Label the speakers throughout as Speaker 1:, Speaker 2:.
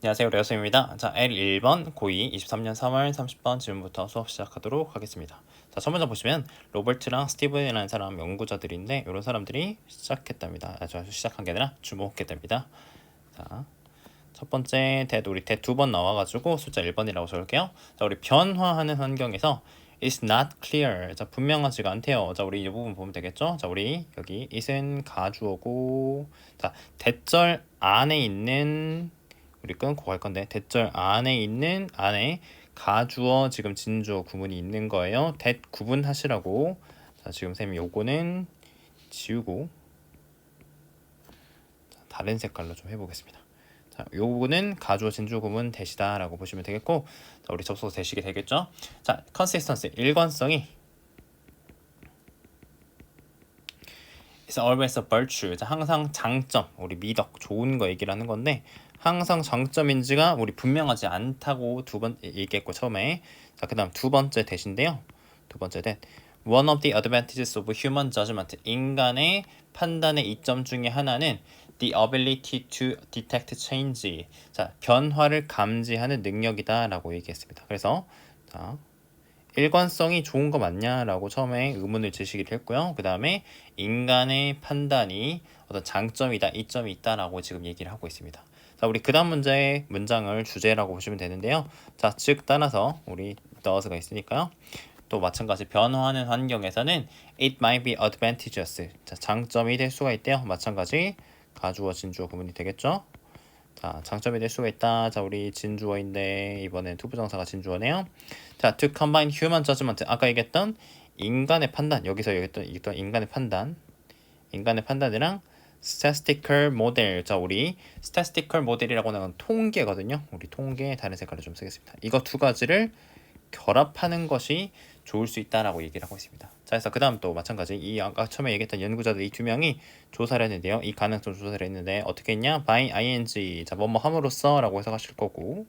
Speaker 1: 안녕하세요. 레오쌤입니다. 자, L1번 고2 23년 3월 30번 지금부터 수업 시작하도록 하겠습니다. 자, 첫 번째 보시면 로버트랑 스티븐이라는 사람 연구자들인데 이런 사람들이 시작했답니다. 시작한 게 아니라 주목했답니다. 자, 첫 번째 우리 대 두 번 나와가지고 숫자 1번이라고 적을게요. 자, 우리 변화하는 환경에서 is not clear. 자, 분명하지가 않대요. 자, 우리 이 부분 보면 되겠죠? 자, 우리 여기 is은 가주어고, 자, 대절 안에 있는 우리 끊고 갈 건데 대절 안에 있는 안에 가주어 지금 진주어 구문이 있는 거예요. 대 구분하시라고. 자, 지금 쌤이 요거는 지우고 다른 색깔로 좀 해보겠습니다. 자, 요거는 가주어 진주어 구문 대시다라고 보시면 되겠고, 자, 우리 접속사 대시게 되겠죠. 자, consistency 일관성이 is always a virtue. 자, 항상 장점, 우리 미덕, 좋은 거 얘기를 하는 건데 항상 장점인지가 우리 분명하지 않다고 두 번 얘기했고 처음에. 자, 그다음 두 번째 대신데요. 두 번째 대 one of the advantages of human judgment. 인간의 판단의 이점 중에 하나는 the ability to detect change. 자, 변화를 감지하는 능력이다라고 얘기했습니다. 그래서 자, 일관성이 좋은 거 맞냐라고 처음에 의문을 제시를 했고요. 그 다음에 인간의 판단이 어떤 장점이다, 이점이 있다라고 지금 얘기를 하고 있습니다. 자, 우리 그 다음 문장을 주제라고 보시면 되는데요. 자, 즉 따라서 우리 does가 있으니까요. 또 마찬가지 변화하는 환경에서는 it might be advantageous. 자, 장점이 될 수가 있대요. 마찬가지 가주어 진주어 구문이 되겠죠. 자, 장점이 될 수가 있다. 자, 우리 진주어인데 이번엔 투부정사가 진주어네요. 자, to combine human judgment. 아까 얘기했던 인간의 판단. 여기서 얘기했던 인간의 판단이랑 statistical model. 자, 우리 statistical model이라고 하는 건 통계거든요. 우리 통계 다른 색깔로 좀 쓰겠습니다. 이거 두 가지를 결합하는 것이 좋을 수 있다라고 얘기를 하고 있습니다. 자, 그래서 그 다음 또 마찬가지 이 아까 처음에 얘기했던 연구자들 이 두 명이 조사를 했는데요. 이 가능성 조사를 했는데 어떻게 했냐? by ing. 자, 뭐뭐 함으로써 라고 해석하실 거고,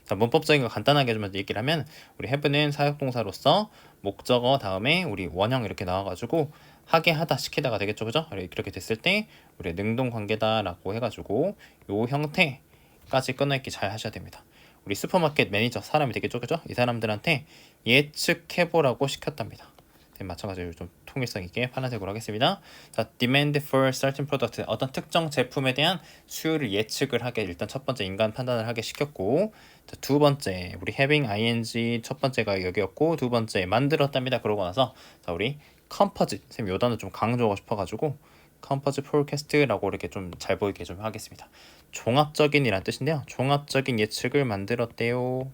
Speaker 1: 자, 문법적인 거 간단하게 좀 얘기를 하면 우리 have는 사역동사로서 목적어 다음에 우리 원형 이렇게 나와가지고 하게 하다 시키다가 되겠죠, 그죠? 이렇게 됐을 때 우리 능동관계다라고 해가지고 요 형태까지 끊어있기 잘 하셔야 됩니다. 우리 슈퍼마켓 매니저 사람이 되겠죠, 그죠? 이 사람들한테 예측해보라고 시켰답니다. 네, 마찬가지로 좀 통일성 있게 파란색으로 하겠습니다. 자, demand for certain product. 어떤 특정 제품에 대한 수요를 예측을 하게 일단 첫 번째 인간 판단을 하게 시켰고, 자, 두 번째 우리 having ing 첫 번째가 여기였고 두 번째 만들었답니다. 그러고 나서 자, 우리 composite 쌤 요 단어 좀 강조하고 싶어가지고 composite forecast라고 이렇게 좀 잘 보이게 좀 하겠습니다. 종합적인이란 뜻인데요. 종합적인 예측을 만들었대요.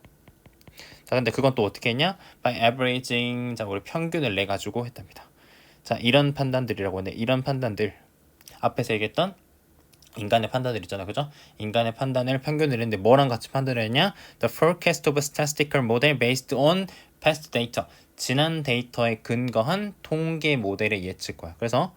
Speaker 1: 자, 근데 그건 또 어떻게 했냐? by averaging. 자, 우리 평균을 내 가지고 했답니다. 자, 이런 판단들이라고 하는데 이런 판단들 앞에서 얘기했던 인간의 판단들 있잖아, 그죠? 인간의 판단을 평균을 했는데 뭐랑 같이 판단을 했냐? The forecast of a statistical model based on past data. 지난 데이터에 근거한 통계 모델의 예측과야. 그래서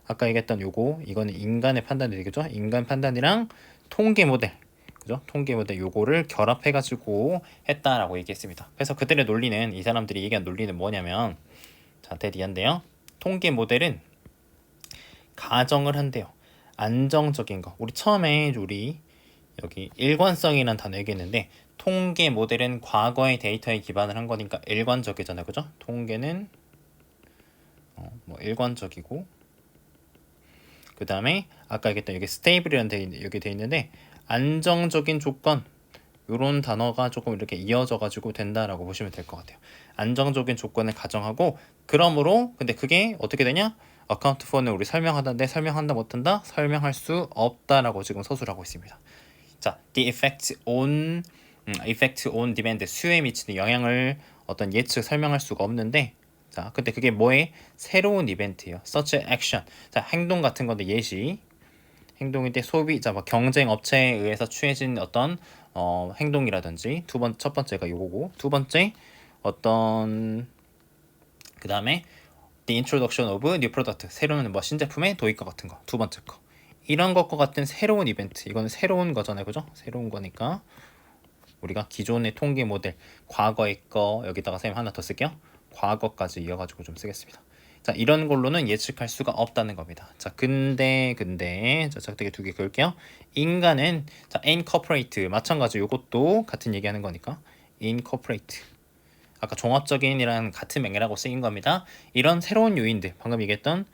Speaker 1: 아까 얘기했던 이거는 인간의 판단이 되겠죠? 인간 판단이랑 통계 모델, 그죠? 통계 모델 요거를 결합해가지고 했다라고 얘기했습니다. 그래서 그들의 논리는 이 사람들이 얘기한 논리는 뭐냐면 자, 대리한데요. 통계 모델은 가정을 한대요. 안정적인 거. 우리 처음에 우리 여기 일관성이라는 단어 얘기했는데 통계 모델은 과거의 데이터에 기반을 한 거니까 일관적이잖아요, 그죠? 통계는 뭐 일관적이고, 그 다음에 아까 얘기했던 여기 스테이블이라는 여기 돼 있는데 안정적인 조건, 요런 단어가 조금 이렇게 이어져 가지고 된다라고 보시면 될 것 같아요. 안정적인 조건을 가정하고, 그러므로 근데 그게 어떻게 되냐? account for는 우리 설명하다인데 설명한다 못한다? 설명할 수 없다라고 지금 서술하고 있습니다. 자, the effect on demand, 수요에 미치는 영향을 어떤 예측 설명할 수가 없는데, 자, 근데 그게 뭐에 새로운 이벤트예요. such action. 자, 행동 같은 건데 예시. 행동인데 소비자, 뭐 경쟁 업체에 의해서 취해진 어떤 행동이라든지 첫 번째가 요거고, 두 번째 어떤 그 다음에 the introduction of new product, 새로운 뭐 신제품의 도입과 같은 거, 두 번째 거. 이런 것과 같은 새로운 이벤트, 이거는 새로운 거잖아요, 그죠? 새로운 거니까 우리가 기존의 통계 모델, 과거의 거 여기다가 선생님 하나 더 쓸게요. 과거까지 이어가지고 좀 쓰겠습니다. 자, 이런 걸로는 예측할 수가 없다는 겁니다. 자, 근데 자, 작되게 두 개 그을게요. 인간은 자, incorporate 마찬가지 요것도 같은 얘기하는 거니까 incorporate 아까 종합적인이랑 같은 맥락으로 쓰인 겁니다. 이런 새로운 요인들 방금 얘기했던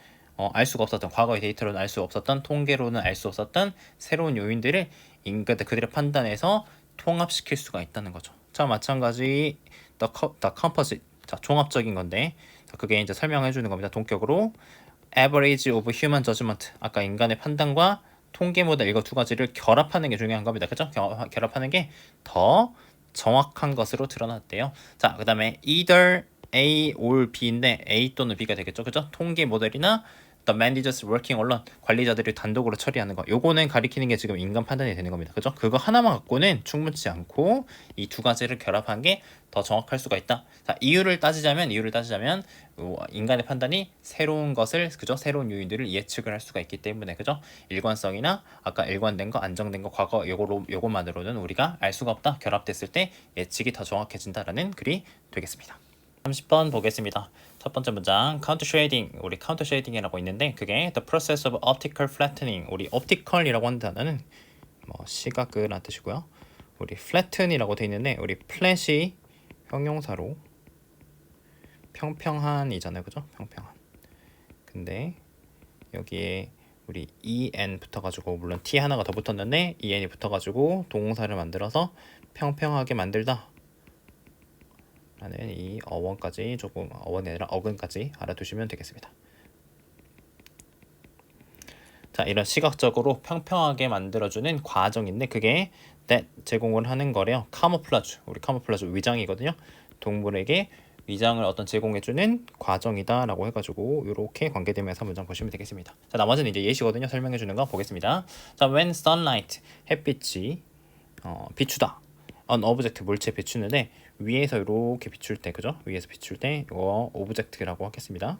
Speaker 1: 알 수가 없었던 과거의 데이터로는 알 수 없었던 통계로는 알 수 없었던 새로운 요인들을 인간들 그들의 판단에서 통합시킬 수가 있다는 거죠. 자, 마찬가지 the composite 자, 종합적인 건데 자, 그게 이제 설명해 주는 겁니다. 동격으로 average of human judgment 아까 인간의 판단과 통계 모델 이거 두 가지를 결합하는 게 중요한 겁니다. 그죠? 결합하는 게 더 정확한 것으로 드러났대요. 자, 그 다음에 either A or B인데 A 또는 B가 되겠죠. 그죠? 통계 모델이나 the managers working alone 관리자들이 단독으로 처리하는 거 요거는 가리키는 게 지금 인간 판단이 되는 겁니다. 그죠? 그거 하나만 갖고는 충분치 않고 이 두 가지를 결합한 게 더 정확할 수가 있다. 자, 이유를 따지자면 인간의 판단이 새로운 것을 그죠? 새로운 요인들을 예측을 할 수가 있기 때문에 그죠? 일관성이나 아까 일관된 거, 안정된 거, 과거 요거만으로는 우리가 알 수가 없다. 결합됐을 때 예측이 더 정확해진다라는 글이 되겠습니다. 30번 보겠습니다. 첫 번째 문장 counter shading 우리 counter shading이라고 있는데 그게 the process of optical flattening 우리 optical이라고 하는 단어는 뭐 시각이라는 뜻이고요. 우리 flatten이라고 돼 있는데 우리 flat이 형용사로 평평한이잖아요, 그죠? 평평한. 근데 여기에 우리 en 붙어가지고 물론 t 하나가 더 붙었는데 en이 붙어가지고 동사를 만들어서 평평하게 만들다. 라는 이 어원까지 조금 어원이 아니라 어근까지 알아두시면 되겠습니다. 자, 이런 시각적으로 평평하게 만들어주는 과정인데 그게 that 제공을 하는 거래요. 카모플라주 우리 카모플라주 위장이거든요. 동물에게 위장을 어떤 제공해주는 과정이다라고 해가지고 이렇게 관계되면서 문장 보시면 되겠습니다. 자, 나머지는 이제 예시거든요. 설명해주는 거 보겠습니다. 자, when sunlight 햇빛이 비추다. on object 물체 비추는데 위에서 이렇게 비출 때 그죠? 위에서 비출 때 이거 오브젝트라고 하겠습니다.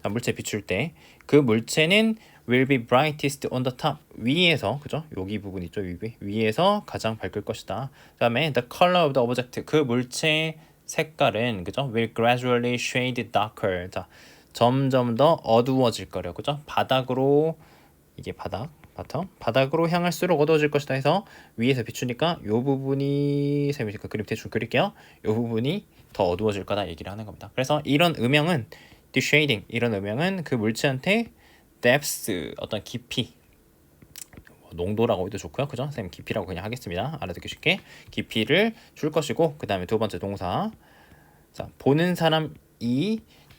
Speaker 1: 자, 물체 비출 때 그 물체는 will be brightest on the top 위에서 그죠? 여기 부분 있죠? 위에서 가장 밝을 것이다. 그다음에 the color of the object 그 물체의 색깔은 그죠? will gradually shade darker. 자, 점점 더 어두워질 거래요. 그죠? 바닥으로 이게 바닥으로 향할수록 어두워질 것이다 해서 위에서 비추니까 요 부분이 쌤이 그림 대충 그릴게요. 요 부분이 더 어두워질 거다 얘기를 하는 겁니다. 그래서 이런 음영은 deshading 이런 음영은 그 물체한테 depth 어떤 깊이 농도라고 해도 좋고요. 그죠? 쌤 깊이라고 그냥 하겠습니다. 알아듣기 쉽게 깊이를 줄 것이고 그 다음에 두 번째 동사 자 보는 사람이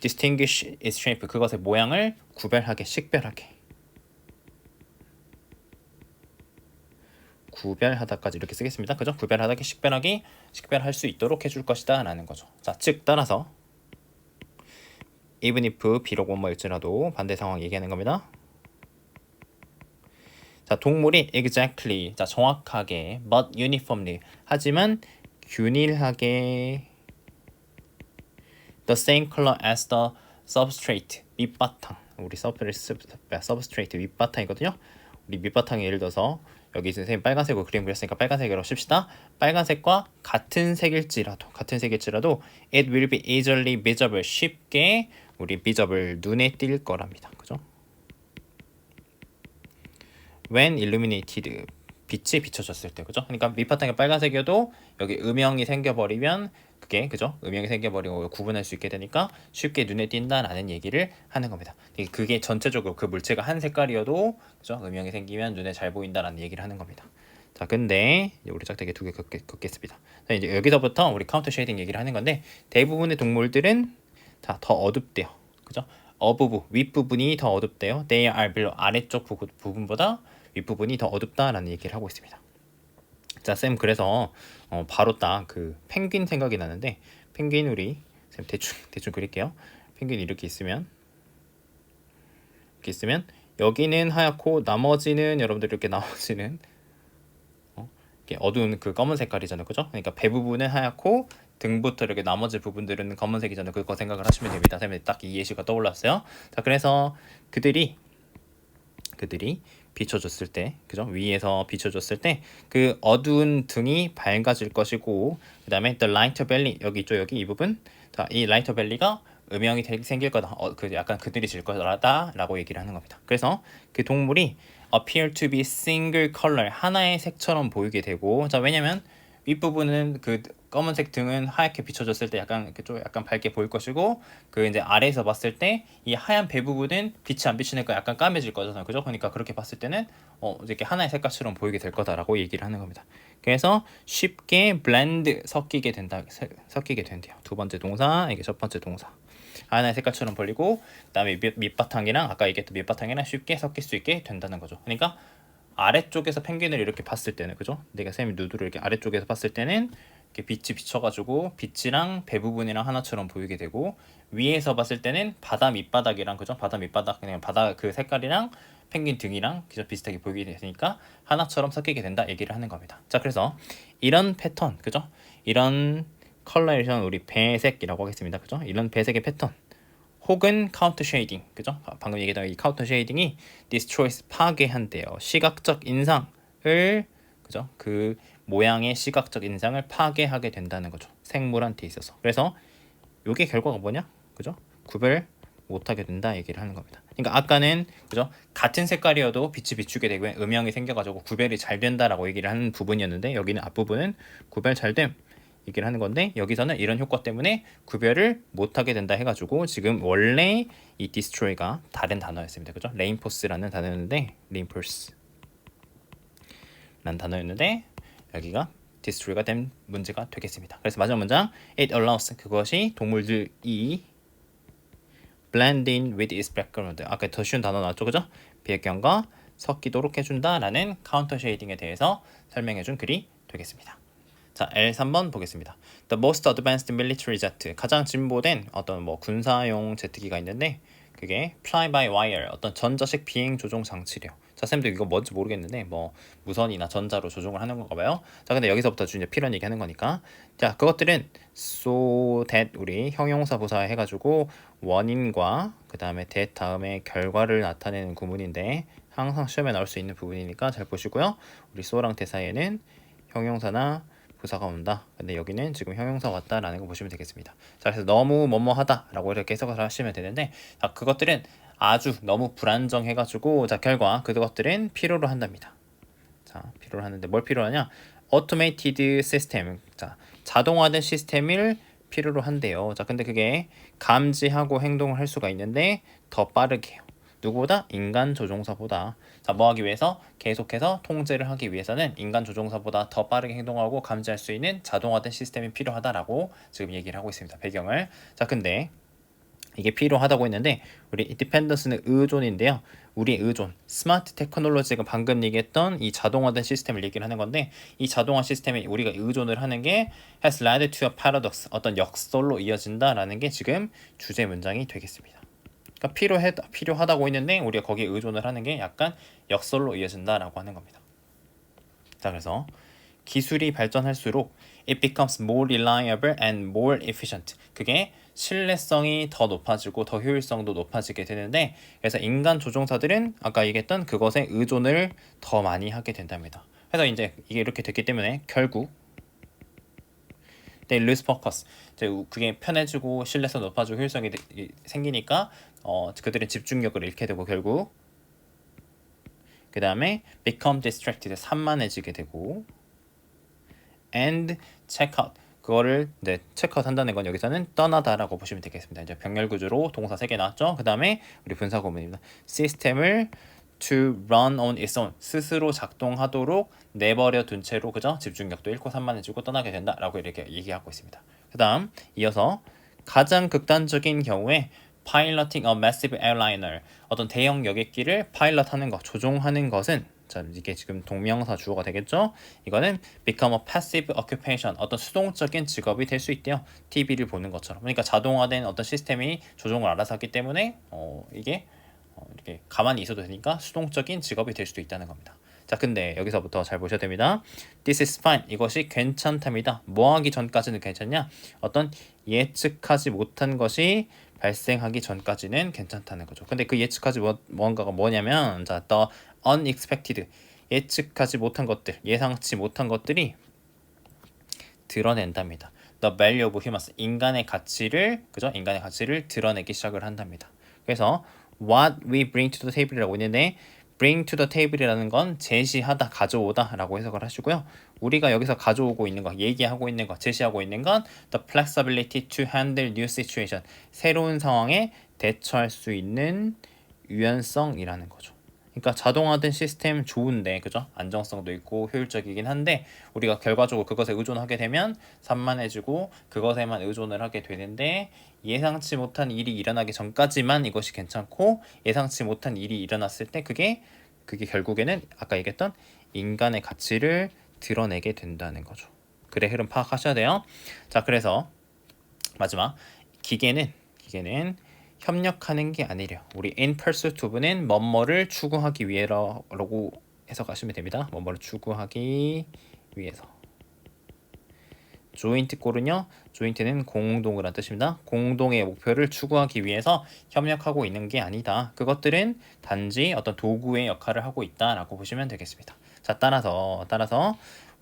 Speaker 1: distinguish its shape 그것의 모양을 구별하게 식별하게 구별하다까지 이렇게 쓰겠습니다. 그죠? 구별하다게 식별할 수 있도록 해줄 것이다 라는 거죠. 자, 즉 따라서 even if 비록 뭐일지라도 반대 상황 얘기하는 겁니다. 자, 동물이 exactly 자 정확하게 but uniformly 하지만 균일하게 the same color as the substrate 밑바탕 우리 substrate 밑바탕이거든요. 우리 밑바탕에 예를 들어서 여기 선생님 빨간색으로 그림 그렸으니까 빨간색으로 씁시다. 빨간색과 같은 색일지라도 it will be easily visible 쉽게 우리 visible 눈에 띌 거랍니다. 그죠? when illuminated 빛이 비춰졌을 때 그죠? 그러니까 밑바탕이 빨간색이어도 여기 음영이 생겨버리면 그게 그죠? 음영이 생겨버리고 구분할 수 있게 되니까 쉽게 눈에 띈다라는 얘기를 하는 겁니다. 그게 전체적으로 그 물체가 한 색깔이어도 그죠? 음영이 생기면 눈에 잘 보인다라는 얘기를 하는 겁니다. 자, 근데 우리 짝대기 두 개 긋겠습니다. 자, 이제 여기서부터 우리 카운터 쉐이딩 얘기를 하는 건데 대부분의 동물들은 다 더 어둡대요. 그죠? 어부부 윗부분이 더 어둡대요. They are below 아래쪽 부분보다 윗부분이 더 어둡다라는 얘기를 하고 있습니다. 자, 쌤 그래서 바로 딱 그 펭귄 생각이 나는데 펭귄 우리 쌤 대충 그릴게요. 펭귄 이렇게 있으면 여기는 하얗고 나머지는 여러분들 이렇게 나머지는 이렇게 어두운 그 검은 색깔이잖아요. 그죠? 그러니까 배 부분은 하얗고 등부터 이렇게 나머지 부분들은 검은색이잖아요. 그거 생각을 하시면 됩니다. 쌤이 딱 이 예시가 떠올랐어요. 자, 그래서 그들이 비춰줬을 때, 그죠? 위에서 비춰줬을 때 그 어두운 등이 밝아질 것이고, 그 다음에 the lighter belly 여기 있죠, 여기 이 부분. 자, 이 lighter belly가 음영이 생길 거다. 그 약간 그늘이 질 거다라고 얘기를 하는 겁니다. 그래서 그 동물이 appear to be single color 하나의 색처럼 보이게 되고, 자 왜냐면 윗부분은 그 검은색 등은 하얗게 비춰졌을 때 약간 좀 약간 밝게 보일 것이고, 그 이제 아래에서 봤을 때 이 하얀 배 부분은 빛이 안 비치니까 약간 까매질 거잖아요, 그죠? 그러니까 그렇게 봤을 때는 이렇게 하나의 색깔처럼 보이게 될 거다라고 얘기를 하는 겁니다. 그래서 쉽게 blend 섞이게 된대요. 두 번째 동사, 이게 첫 번째 동사. 하나의 색깔처럼 벌리고, 그다음에 밑바탕이랑 아까 얘기했던 밑바탕이랑 쉽게 섞일 수 있게 된다는 거죠. 그러니까 아래쪽에서 펭귄을 이렇게 봤을 때는, 그죠? 내가 쌤이 누드를 이렇게 아래쪽에서 봤을 때는 이렇게 빛이 비쳐가지고 빛이랑 배 부분이랑 하나처럼 보이게 되고, 위에서 봤을 때는 바다 밑바닥이랑, 그죠? 바다 밑바닥 그냥 바다 그 색깔이랑 펭귄 등이랑 그죠? 비슷하게 보이게 되니까 하나처럼 섞이게 된다 얘기를 하는 겁니다. 자, 그래서 이런 패턴, 그죠? 이런 컬러레이션, 우리 배색이라고 하겠습니다, 그죠? 이런 배색의 패턴 혹은 카운터 쉐이딩, 그죠? 방금 얘기했던 이 카운터 쉐이딩이 destroys 파괴한대요. 시각적 인상을, 그죠? 그 모양의 시각적 인상을 파괴하게 된다는 거죠. 생물한테 있어서. 그래서 이게 결과가 뭐냐, 그죠? 구별 못하게 된다 얘기를 하는 겁니다. 그러니까 아까는, 그죠? 같은 색깔이어도 빛이 비추게 되고 음영이 생겨가지고 구별이 잘 된다라고 얘기를 하는 부분이었는데, 여기는 앞부분은 구별 잘됨 얘기를 하는 건데, 여기서는 이런 효과 때문에 구별을 못하게 된다 해가지고 지금 원래 이 destroy가 다른 단어였습니다, 그죠? reinforce라는 단어였는데, reinforce라는 단어였는데 여기가 destroy가 된 문제가 되겠습니다. 그래서 마지막 문장, it allows, 그것이 동물들이 blend in with its background, 아까 더 쉬운 단어 나왔죠, 그죠? 배경과 섞이도록 해준다라는 카운터 쉐이딩에 대해서 설명해준 글이 되겠습니다. 자, L3번 보겠습니다. The most advanced military jet, 가장 진보된 어떤 뭐 군사용 제트기가 있는데, 그게 fly by wire, 어떤 전자식 비행 조종 장치래요. 자, 쌤도 이거 뭔지 모르겠는데 뭐 무선이나 전자로 조종을 하는 건가 봐요. 자, 근데 여기서부터 이제 필요한 얘기 하는 거니까, 자, 그것들은 so that, 우리 형용사 부사 해가지고 원인과 그 다음에 that 다음에 결과를 나타내는 구문인데, 항상 시험에 나올 수 있는 부분이니까 잘 보시고요. 우리 so랑 대사에는 형용사나 부사가 온다. 근데 여기는 지금 형용사 왔다라는 거 보시면 되겠습니다. 자, 그래서 너무 뭐뭐하다라고 이렇게 해석을 하시면 되는데, 자, 그것들은 아주 너무 불안정해가지고, 자, 결과 그것들은 필요로 한답니다. 자, 필요로 하는데 뭘 필요로 하냐? automated system, 자, 자동화된 시스템을 필요로 한대요. 자, 근데 그게 감지하고 행동을 할 수가 있는데 더 빠르게 해요. 누구보다? 인간 조종사보다. 자, 뭐 하기 위해서? 계속해서 통제를 하기 위해서는 인간 조종사보다 더 빠르게 행동하고 감지할 수 있는 자동화된 시스템이 필요하다라고 지금 얘기를 하고 있습니다, 배경을. 자, 근데 이게 필요하다고 했는데, 우리 디펜던스는 의존인데요. 우리 의존, 스마트 테크놀로지가 방금 얘기했던 이 자동화된 시스템을 얘기를 하는 건데, 이 자동화 시스템에 우리가 의존을 하는 게 has led to a paradox, 어떤 역설로 이어진다라는 게 지금 주제 문장이 되겠습니다. 그러니까 필요하다고 했는데 우리가 거기에 의존을 하는 게 약간 역설로 이어진다라고 하는 겁니다. 자, 그래서 기술이 발전할수록 it becomes more reliable and more efficient, 그게 신뢰성이 더 높아지고 더 효율성도 높아지게 되는데, 그래서 인간 조종사들은 아까 얘기했던 그것에 의존을 더 많이 하게 된답니다. 그래서 이제 이게 이렇게 됐기 때문에 결국 they lose focus, 이제 그게 편해지고 신뢰성 높아지고 효율성이 생기니까 그들은 집중력을 잃게 되고, 결국 그 다음에 become distracted, 산만해지게 되고, and check out, 그거를 이제 체크아웃 한다는 건 여기서는 떠나다라고 보시면 되겠습니다. 이제 병렬 구조로 동사 3개 나왔죠. 그 다음에 우리 분사 구문입니다. 시스템을 to run on its own, 스스로 작동하도록 내버려 둔 채로, 그죠? 집중력도 잃고 산만해지고 떠나게 된다라고 이렇게 얘기하고 있습니다. 그 다음 이어서 가장 극단적인 경우에 piloting a massive airliner, 어떤 대형 여객기를 파일럿하는 것, 조종하는 것은, 자, 이게 지금 동명사 주어가 되겠죠? 이거는 become a passive occupation, 어떤 수동적인 직업이 될 수 있대요. TV를 보는 것처럼. 그러니까 자동화된 어떤 시스템이 조종을 알아서 하기 때문에 이게 이렇게 가만히 있어도 되니까 수동적인 직업이 될 수도 있다는 겁니다. 자, 근데 여기서부터 잘 보셔야 됩니다. This is fine, 이것이 괜찮답니다. 뭐 하기 전까지는 괜찮냐? 어떤 예측하지 못한 것이 발생하기 전까지는 괜찮다는 거죠. 근데 그 예측하지 뭔가가 뭐냐면, 자, the unexpected, 예측하지 못한 것들, 예상치 못한 것들이 드러낸답니다. the value of humans 인간의 가치를 그죠? 인간의 가치를 드러내기 시작을 한답니다. 그래서 what we bring to the table이라고 있는데 bring to the table이라는 건 제시하다, 가져오다라고 해석을 하시고요. 우리가 여기서 가져오고 있는 거, 얘기하고 있는 거, 제시하고 있는 건 the flexibility to handle new situation 새로운 상황에 대처할 수 있는 유연성이라는 거죠. 그러니까 자동화된 시스템 좋은데 그죠? 안정성도 있고 효율적이긴 한데 우리가 결과적으로 그것에 의존하게 되면 산만해지고 그것에만 의존을 하게 되는데 예상치 못한 일이 일어나기 전까지만 이것이 괜찮고 예상치 못한 일이 일어났을 때 그게 결국에는 아까 얘기했던 인간의 가치를 드러내게 된다는 거죠. 글의 흐름 파악하셔야 돼요. 자, 그래서 마지막 기계는 협력하는 게 아니래요. 우리 in pursuit of는 뭐뭐를 추구하기 위해라고 해석하시면 됩니다. 뭐뭐를 추구하기 위해서. joint 꼴은요. joint는 공동을 한 뜻입니다. 공동의 목표를 추구하기 위해서 협력하고 있는 게 아니다. 그것들은 단지 어떤 도구의 역할을 하고 있다라고 보시면 되겠습니다. 자, 따라서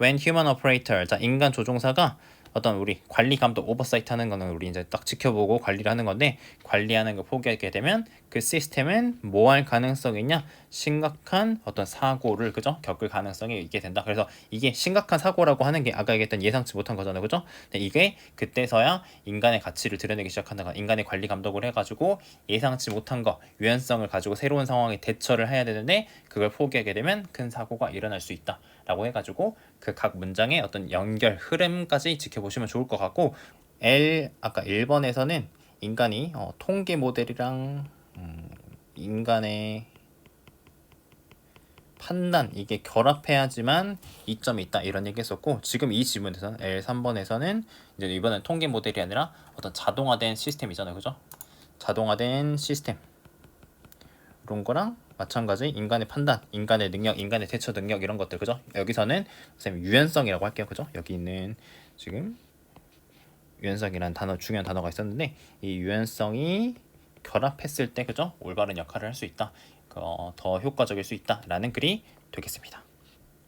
Speaker 1: when human operator, 자, 인간 조종사가 어떤 우리 관리 감독 오버사이트 하는 거는 우리 이제 딱 지켜보고 관리를 하는 건데 관리하는 걸 포기하게 되면 그 시스템은 뭐 할 가능성이 있냐? 심각한 어떤 사고를 그죠? 겪을 가능성이 있게 된다. 그래서 이게 심각한 사고라고 하는 게 아까 얘기했던 예상치 못한 거잖아요. 그죠? 근데 이게 그때서야 인간의 가치를 드러내기 시작한다가 인간의 관리 감독을 해가지고 예상치 못한 거, 유연성을 가지고 새로운 상황에 대처를 해야 되는데 그걸 포기하게 되면 큰 사고가 일어날 수 있다. 라고 해가지고 그 각 문장의 어떤 연결 흐름까지 지켜보시면 좋을 것 같고 아까 1번에서는 인간이 통계 모델이랑 인간의 판단 이게 결합해야지만 이점이 있다 이런 얘기 했었고 지금 이 지문에서는 L3번에서는 이제 이번엔 통계 모델이 아니라 어떤 자동화된 시스템이잖아요. 그죠? 자동화된 시스템 그런 거랑 마찬가지 인간의 판단, 인간의 능력, 인간의 대처 능력 이런 것들 그죠? 여기서는 선생님 유연성이라고 할게요. 그죠? 여기 있는 지금 유연성이라는 단어 중요한 단어가 있었는데 이 유연성이 결합했을 때 그죠? 올바른 역할을 할 수 있다. 더 효과적일 수 있다라는 글이 되겠습니다.